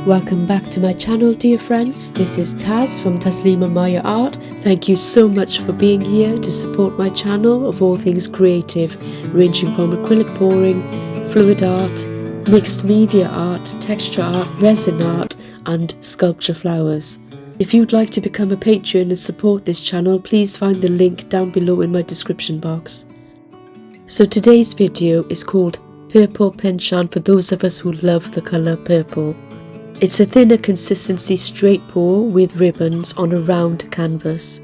Welcome back to my channel, dear friends. This is Taz from Taslima Maya Art. Thank you so much for being here to support my channel of all things creative, ranging from acrylic pouring, fluid art, mixed media art, texture art, resin art and sculpture flowers. If you'd like to become a patron and support this channel, please find the link down below in my description box. So today's video is called Purple Penchant for those of us who love the colour purple. It's a thinner consistency straight pour with ribbons on a round canvas.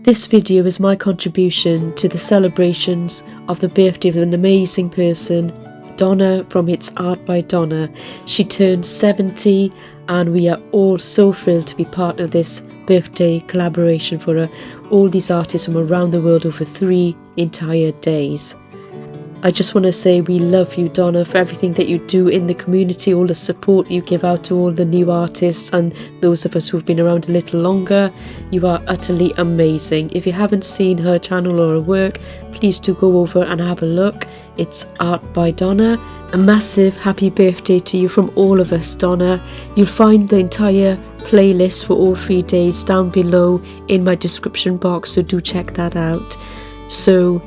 This video is my contribution to the celebrations of the birthday of an amazing person, Donna from It's Art by Donna. She turned 70 and we are all so thrilled to be part of this birthday collaboration for her. All these artists from around the world over 3 entire days. I just want to say we love you, Donna, for everything that you do in the community, all the support you give out to all the new artists and those of us who've been around a little longer. You are utterly amazing. If you haven't seen her channel or her work, please do go over and have a look. It's Art by Donna. A massive happy birthday to you from all of us, Donna. You'll find the entire playlist for all 3 days down below in my description box, so do check that out. So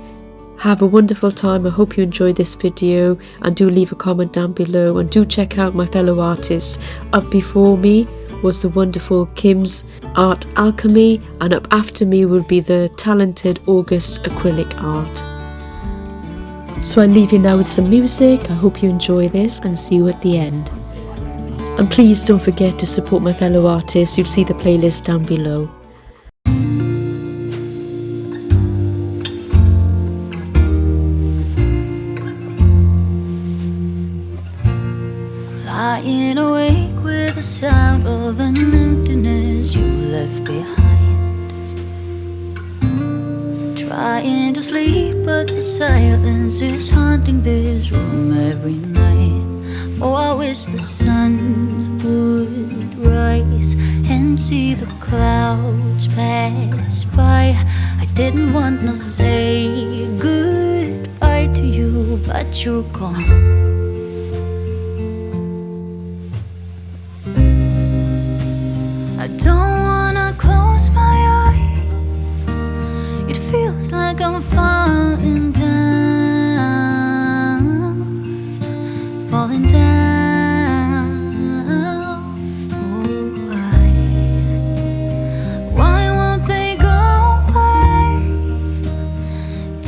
have a wonderful time. I hope you enjoyed this video and do leave a comment down below and do check out my fellow artists. Up before me was the wonderful Kim's Art Alchemy and up after me will be the talented August's acrylic art. So I leave you now with some music. I hope you enjoy this and see you at the end. And please don't forget to support my fellow artists. You'll see the playlist down below. Lying awake with the sound of an emptiness you left behind. Trying to sleep but the silence is haunting this room every night. Oh, I wish the sun would rise and see the clouds pass by. I didn't want to say goodbye to you, but you're gone. I don't wanna close my eyes. It feels like I'm falling down, falling down. Oh, why won't they go away?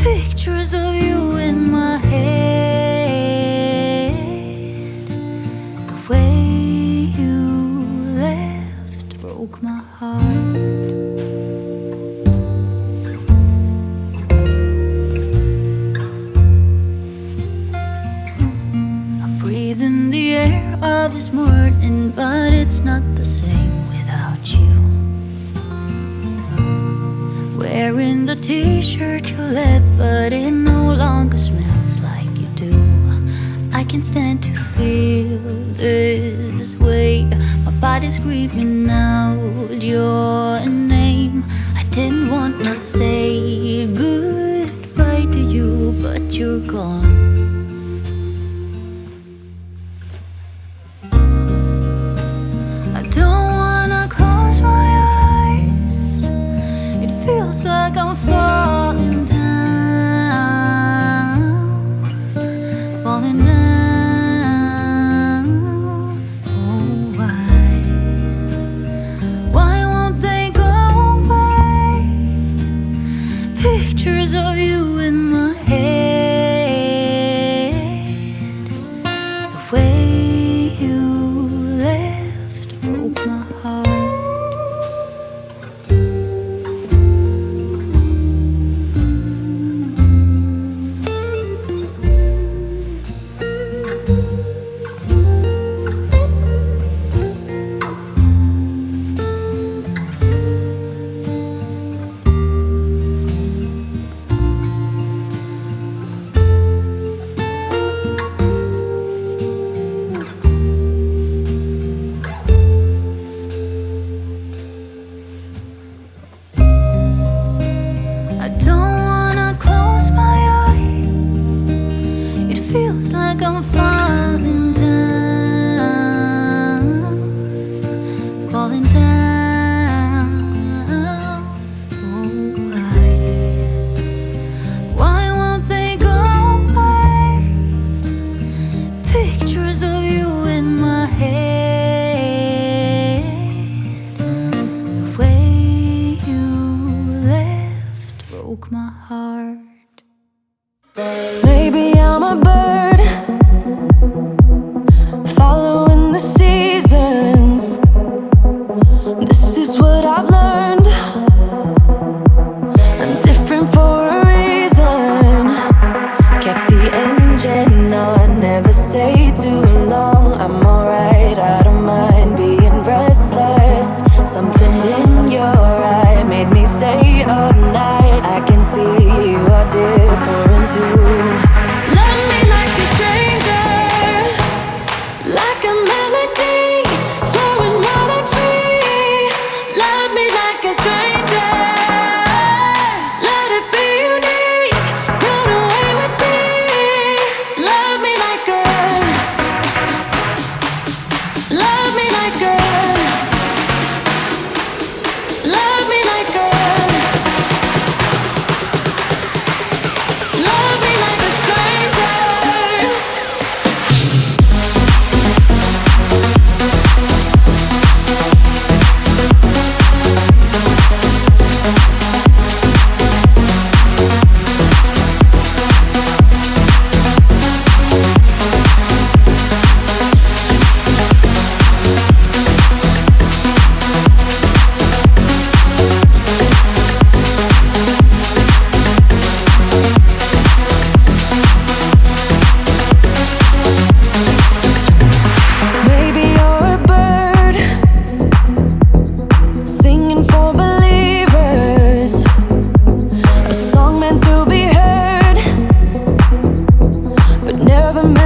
Pictures of you in my head. The way you broke my heart. I'm breathing the air of this morning, but it's not the same without you. Wearing the t-shirt you left, but it no longer smells like you do. I can't stand to feel this way. My body's screaming out your name. I didn't want to say goodbye to you, but you're gone. I don't wanna close my eyes. It feels like I'm falling down, falling down. Pictures of you in my head.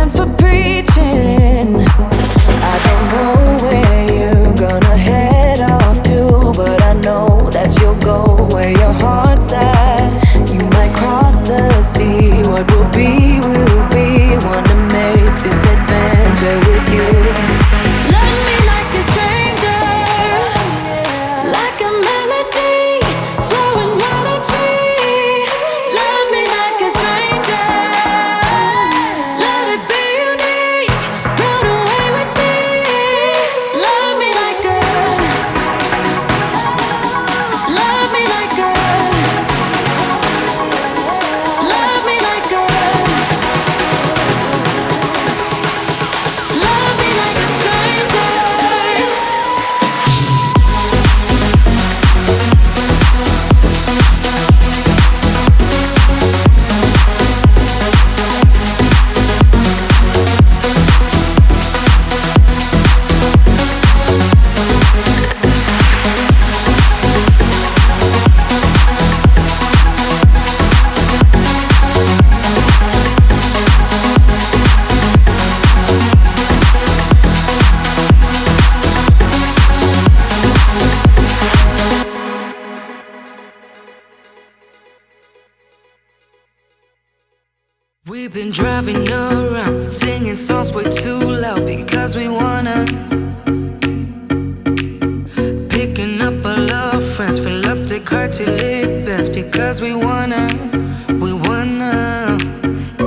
time for preaching. I don't know where you're gonna head off to, but I know that you'll go where your heart's at. You might cross the sea, what will be, wanna make this adventure with you. Love me like a stranger, like a melody, flowing wild and free. Love me like a stranger, let it be unique, run away with me. Love me like a, love me like a, love me like a, love me like a stranger. We've been driving around, singing songs way too loud because we wanna. Picking up all our friends, fill up Decoart till it bends because we wanna.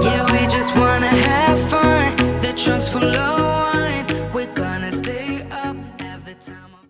Yeah, we just wanna have fun. The trunk's full of wine. We're gonna stay up, have the time of